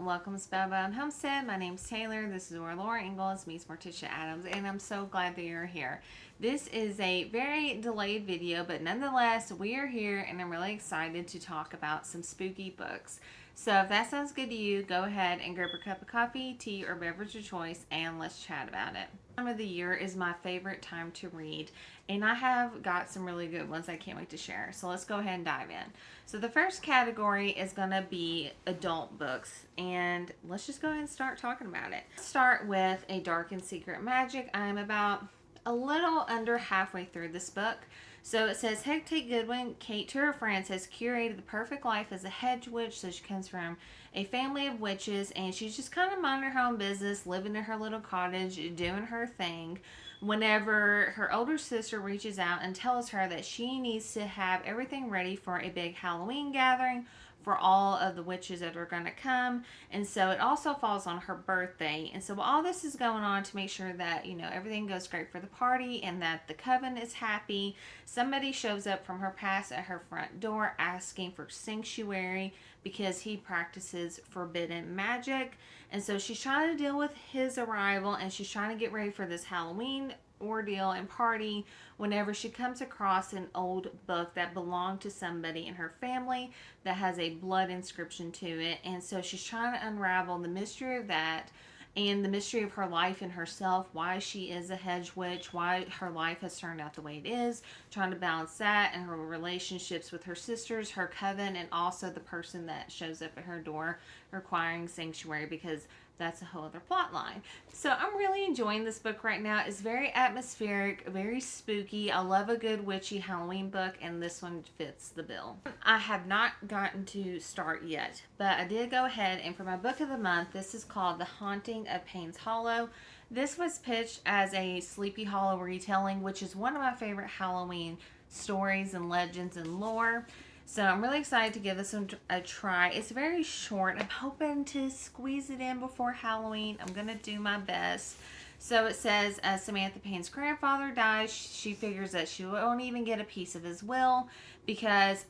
welcome to Spellbound Homestead. My name's Taylor. This is where Laura Ingalls meets Morticia Adams, and I'm so glad that you're here. This is a very delayed video, but nonetheless, we are here, and I'm really excited to talk about some spooky books. So if that sounds good to you, go ahead and grab a cup of coffee, tea, or beverage of choice, and let's chat about it. Time of the year is my favorite time to read, and I have got some really good ones I can't wait to share. So let's go ahead and dive in. So the first category is going to be adult books, and let's just go ahead and start talking about it. Start with A Dark and Secret Magic. I'm about a little under halfway through this book. So it says, Hecate Goodwin, Kate to her friends, has curated the perfect life as a hedge witch. So she comes from a family of witches, and she's just kind of minding her own business, living in her little cottage, doing her thing. Whenever her older sister reaches out and tells her that she needs to have everything ready for a big Halloween gathering for all of the witches that are going to come. And so it also falls on her birthday. And so all this is going on to make sure that, everything goes great for the party and that the coven is happy. Somebody shows up from her past at her front door asking for sanctuary because he practices forbidden magic. And so she's trying to deal with his arrival, and she's trying to get ready for this Halloween ordeal and party whenever she comes across an old book that belonged to somebody in her family that has a blood inscription to it. And so she's trying to unravel the mystery of that and the mystery of her life and herself, why she is a hedge witch, why her life has turned out the way it is, trying to balance that and her relationships with her sisters, her coven, and also the person that shows up at her door requiring sanctuary, because that's a whole other plot line. So I'm really enjoying this book right now. It's very atmospheric, very spooky. I love a good witchy Halloween book, and this one fits the bill. I have not gotten to start yet, but I did go ahead, and for my book of the month, this is called The Haunting of Payne's Hollow. This was pitched as a Sleepy Hollow retelling, which is one of my favorite Halloween stories and legends and lore. So I'm really excited to give this one a try. It's very short. I'm hoping to squeeze it in before Halloween. I'm going to do my best. So it says, Samantha Payne's grandfather dies. She figures that she won't even get a piece of his will because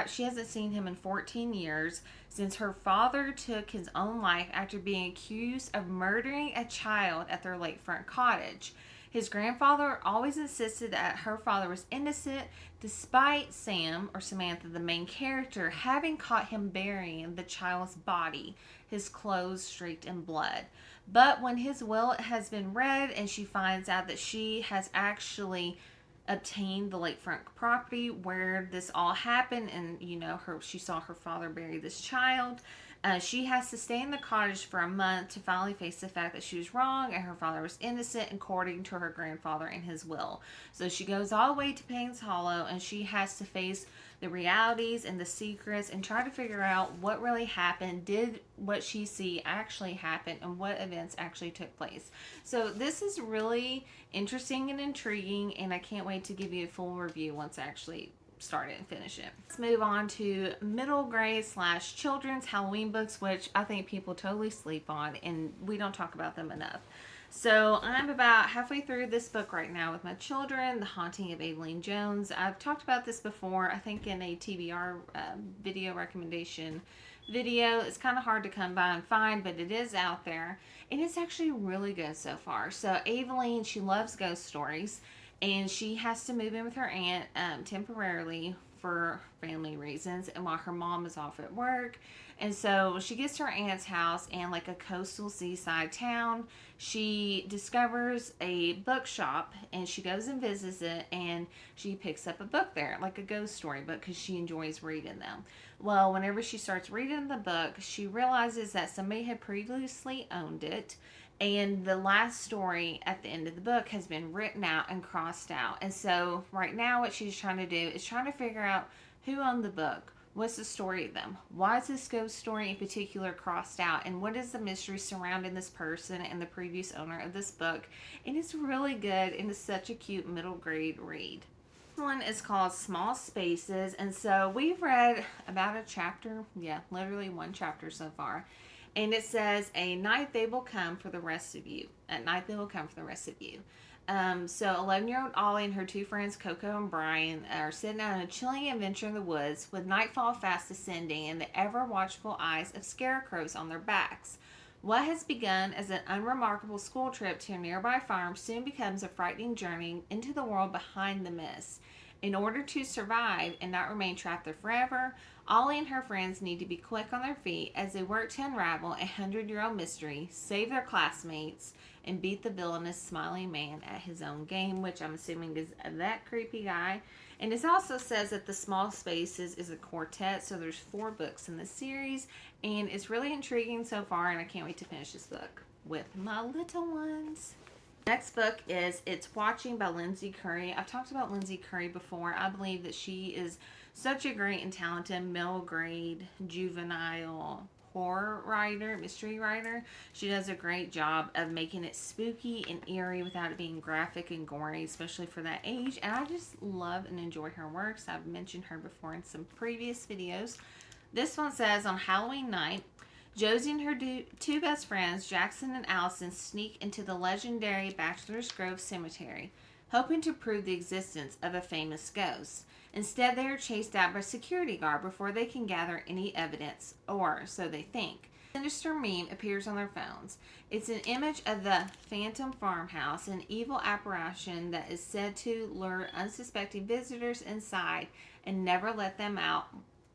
she hasn't seen him in 14 years since her father took his own life after being accused of murdering a child at their lakefront cottage. His grandfather always insisted that her father was innocent, despite Sam, or Samantha, the main character, having caught him burying the child's body, his clothes streaked in blood. But when his will has been read and she finds out that she has actually obtained the lakefront property where this all happened, and she saw her father bury this child, she has to stay in the cottage for a month to finally face the fact that she was wrong and her father was innocent according to her grandfather and his will. So she goes all the way to Payne's Hollow, and she has to face the realities and the secrets and try to figure out what really happened. Did what she see actually happen, and what events actually took place? So this is really interesting and intriguing, and I can't wait to give you a full review once I actually start it and finish it. Let's move on to middle grade / children's Halloween books, which I think people totally sleep on, and we don't talk about them enough. So I'm about halfway through this book right now with my children, The Haunting of Aveline Jones. I've talked about this before, I think in a TBR video recommendation video. It's kind of hard to come by and find, but it is out there, and it's actually really good so far. So Aveline, she loves ghost stories, and she has to move in with her aunt temporarily for family reasons, and while her mom is off at work. And so she gets to her aunt's house in like a coastal seaside town. She discovers a bookshop, and she goes and visits it, and she picks up a book there, like a ghost story book, because she enjoys reading them. Well, whenever she starts reading the book, she realizes that somebody had previously owned it, and the last story at the end of the book has been written out and crossed out. And so right now what she's trying to do is trying to figure out who owned the book. What's the story of them? Why is this ghost story in particular crossed out? And what is the mystery surrounding this person and the previous owner of this book? And it's really good, and it's such a cute middle grade read. This one is called Small Spaces. And so we've read about a chapter. Yeah, literally one chapter so far. And it says, a night they will come for the rest of you. At night they will come for the rest of you. So 11-year-old Ollie and her two friends, Coco and Brian, are sitting out on a chilling adventure in the woods with nightfall fast descending and the ever-watchful eyes of scarecrows on their backs. What has begun as an unremarkable school trip to a nearby farm soon becomes a frightening journey into the world behind the mist. In order to survive and not remain trapped there forever, Ollie and her friends need to be quick on their feet as they work to unravel a 100-year-old mystery, save their classmates, and beat the villainous smiling man at his own game, which I'm assuming is that creepy guy. And it also says that the Small Spaces is a quartet, so there's 4 books in the series, and it's really intriguing so far, and I can't wait to finish this book with my little ones. Next book is It's Watching by Lindsay Curry. I've talked about Lindsay Curry before. I believe that she is such a great and talented middle grade juvenile horror writer, mystery writer. She does a great job of making it spooky and eerie without it being graphic and gory, especially for that age. And I just love and enjoy her works. I've mentioned her before in some previous videos. This one says, on Halloween night, Josie and her two best friends, Jackson and Allison, sneak into the legendary Bachelor's Grove Cemetery, hoping to prove the existence of a famous ghost. Instead, they are chased out by a security guard before they can gather any evidence, or so they think. A sinister meme appears on their phones. It's an image of the Phantom Farmhouse, an evil apparition that is said to lure unsuspecting visitors inside and never let them out,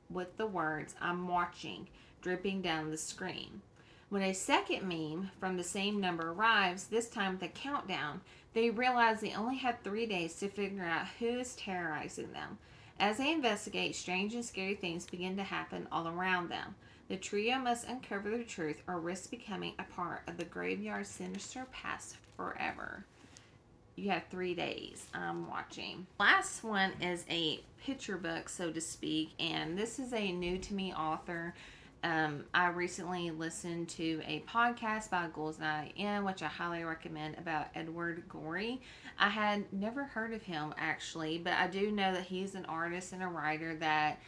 with the words, "I'm watching," dripping down the screen. When a second meme from the same number arrives, this time with a countdown, they realize they only have 3 days to figure out who is terrorizing them. As they investigate, strange and scary things begin to happen all around them. The trio must uncover the truth or risk becoming a part of the graveyard's sinister past forever. You have 3 days. I'm watching. Last one is a picture book, so to speak, and this is a new to me author. I recently listened to a podcast by Ghouls Night In, which I highly recommend, about Edward Gorey. I had never heard of him actually, but I do know that he's an artist and a writer that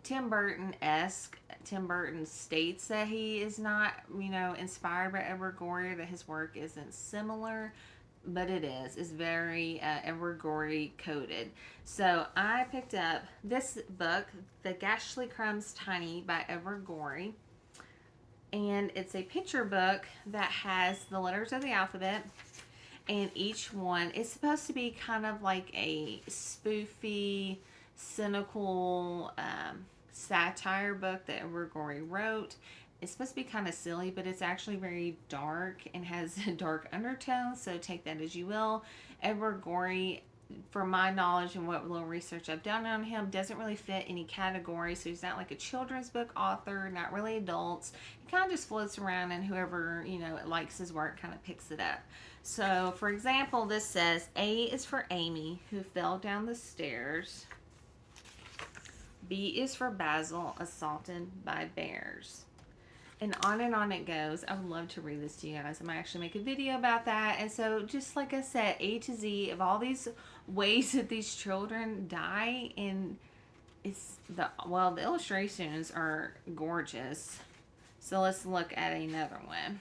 Tim Burton-esque. Tim Burton states that he is not, inspired by Edward Gorey, that his work isn't similar, but it is. It's very Edward Gorey coded. So I picked up this book, The Ghastly Crumbs Tiny by Edward Gorey. And it's a picture book that has the letters of the alphabet. And each one is supposed to be kind of like a spoofy, cynical satire book that Edward Gorey wrote. It's supposed to be kind of silly, but it's actually very dark and has dark undertones, so take that as you will. Edward Gorey, from my knowledge and what little research I've done on him, doesn't really fit any category, so he's not like a children's book author, not really adults. He kind of just floats around, and whoever, likes his work kind of picks it up. So, for example, this says, A is for Amy, who fell down the stairs. B is for Basil, assaulted by bears. And on it goes. I would love to read this to you guys. I might actually make a video about that. And so, just like I said, A to Z of all these ways that these children die, and the illustrations are gorgeous. So let's look at another one.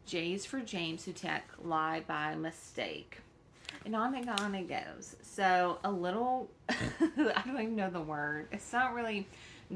J is for James, who lie by mistake. And on it goes. So a little, I don't even know the word. It's not really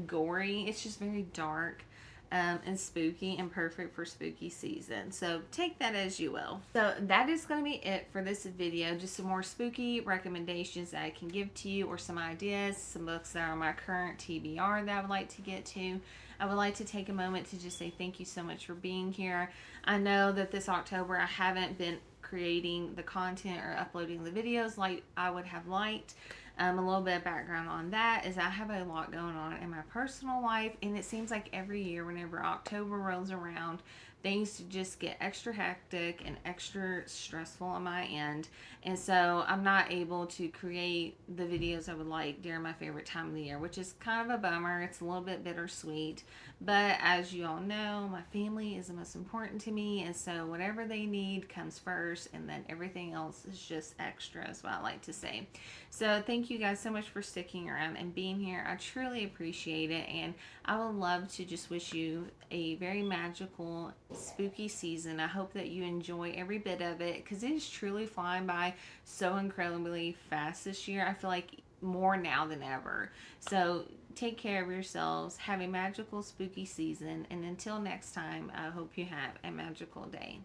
gory. It's just very dark. And spooky and perfect for spooky season. So take that as you will. So that is going to be it for this video. Just some more spooky recommendations that I can give to you, or some ideas, some books that are on my current TBR that I would like to get to. I would like to take a moment to just say thank you so much for being here. I know that this October I haven't been creating the content or uploading the videos like I would have liked. A little bit of background on that is I have a lot going on in my personal life, and it seems like every year whenever October rolls around, things just get extra hectic and extra stressful on my end, and so I'm not able to create the videos I would like during my favorite time of the year, which is kind of a bummer. It's a little bit bittersweet, but as you all know, my family is the most important to me, and so whatever they need comes first, and then everything else is just extra, is what I like to say. So thank thank you guys so much for sticking around and being here. I truly appreciate it, and I would love to just wish you a very magical, spooky season. I hope that you enjoy every bit of it because it is truly flying by so incredibly fast this year. I feel like more now than ever. So take care of yourselves. Have a magical, spooky season. And until next time, I hope you have a magical day.